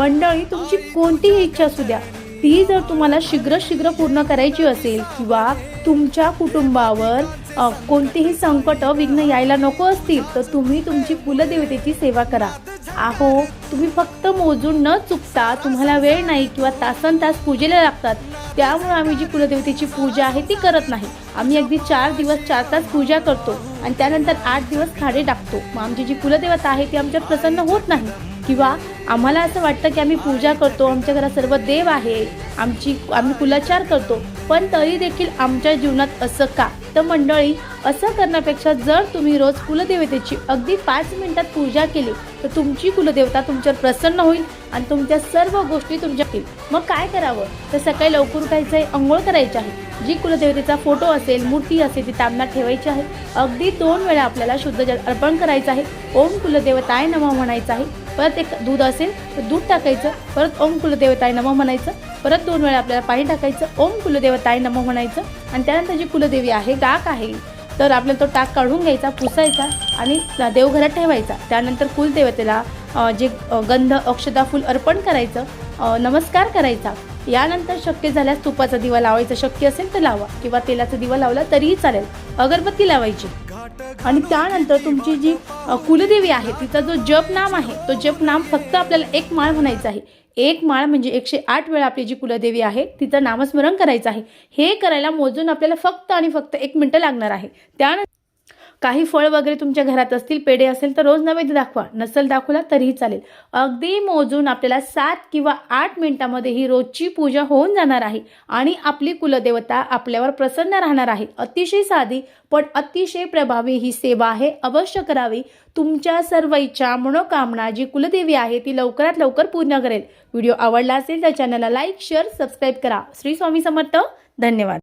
मंडळी, तुमची कोणतीही इच्छा असू द्या, ती जर तुम्हाला शीघ्र पूर्ण करायची असेल किंवा तुमच्या कुटुंबावर कोणतेही संकट विघ्न यायला नको असतील, तर तुम्ही तुमची कुलदेवतेची सेवा करा. अहो, तुम्ही फक्त मोजून न चुकता, तुम्हाला वेळ नाही किंवा तासनतास पूजेला लागतात, त्यामुळे आम्ही जी कुलदेवतेची पूजा आहे ती करत नाही. आम्ही अगदी 4 दिवस 4 तास पूजा करतो आणि त्यानंतर 8 दिवस खाडे टाकतो. मग आमची जी कुलदेवता आहे ती आमच्यावर प्रसन्न होत नाही किंवा आम्हाला असं वाटतं की आम्ही पूजा करतो, आमच्या घरात सर्व देव आहे, आम्ही कुलाचार करतो, पण तरी देखील आमच्या जीवनात असं का? तर मंडळी, असं करण्यापेक्षा जर तुम्ही रोज कुलदेवतेची अगदी 5 मिनिटात पूजा केली तर तुमची कुलदेवता तुमच्यावर प्रसन्न होईल आणि तुमच्या सर्व गोष्टी तुमच्यातील. मग काय करावं? तर सकाळी लवकर उठायचं आहे, अंघोळ करायची आहे, जी कुलदेवतेचा फोटो असेल, मूर्ती असेल ती तांब्यात ठेवायची आहे. अगदी 2 वेळा आपल्याला शुद्ध जल अर्पण करायचं आहे. ओम कुलदेवताय नमः म्हणायचं आहे. परत एक दूध असेल तर दूध टाकायचं, परत ओम कुलदेवताय नमः म्हणायचं, परत 2 वेळा आपल्याला पाणी टाकायचं, ओम कुलदेवताय नमः म्हणायचं आणि त्यानंतर जी कुलदेवी आहे, टाक आहे, तर आपल्याला तो टाक काढून घ्यायचा, पुसायचा आणि देवघरात ठेवायचा. त्यानंतर कुलदेवतेला जे गंध अक्षता फूल अर्पण करायचं, नमस्कार करायचा. यानंतर शक्य झाल्यास तुपाचा दिवा लावायचा, शक्य असेल तर लावा किंवा तेलाचा दिवा लावला तरीही चालेल. अगरबत्ती लावायची आणि त्यानंतर तुमची जी कुलदेवी आहे तिचा जो जप नाम आहे, तो जप नाम फक्त आपल्याला 1 माळ म्हणायचं आहे. 1 माळ म्हणजे 108 वेळा आपली जी कुलदेवी आहे तिचं नामस्मरण करायचं आहे. हे करायला मोजून आपल्याला फक्त आणि फक्त 1 मिनिट लागणार आहे. त्यानंतर काही फळ वगैरे तुमच्या घरात असतील, पेढे असेल तर रोज नैवेद्य दाखवा, नसेल दाखवला तरीही चालेल. अगदी मोजून आपल्याला 7 किंवा 8 मिनिटांमध्ये ही रोजची पूजा होऊन जाणार आहे आणि आपली कुलदेवता आपल्यावर प्रसन्न राहणार आहे. अतिशय साधी पण अतिशय प्रभावी ही सेवा आहे, अवश्य करावी. तुमच्या सर्व इच्छा मनोकामना जी कुलदेवी आहे ती लवकरात लवकर पूर्ण करेल. व्हिडिओ आवडला असेल तर चॅनलला लाईक, शेअर, सबस्क्राईब करा. श्री स्वामी समर्थ. धन्यवाद.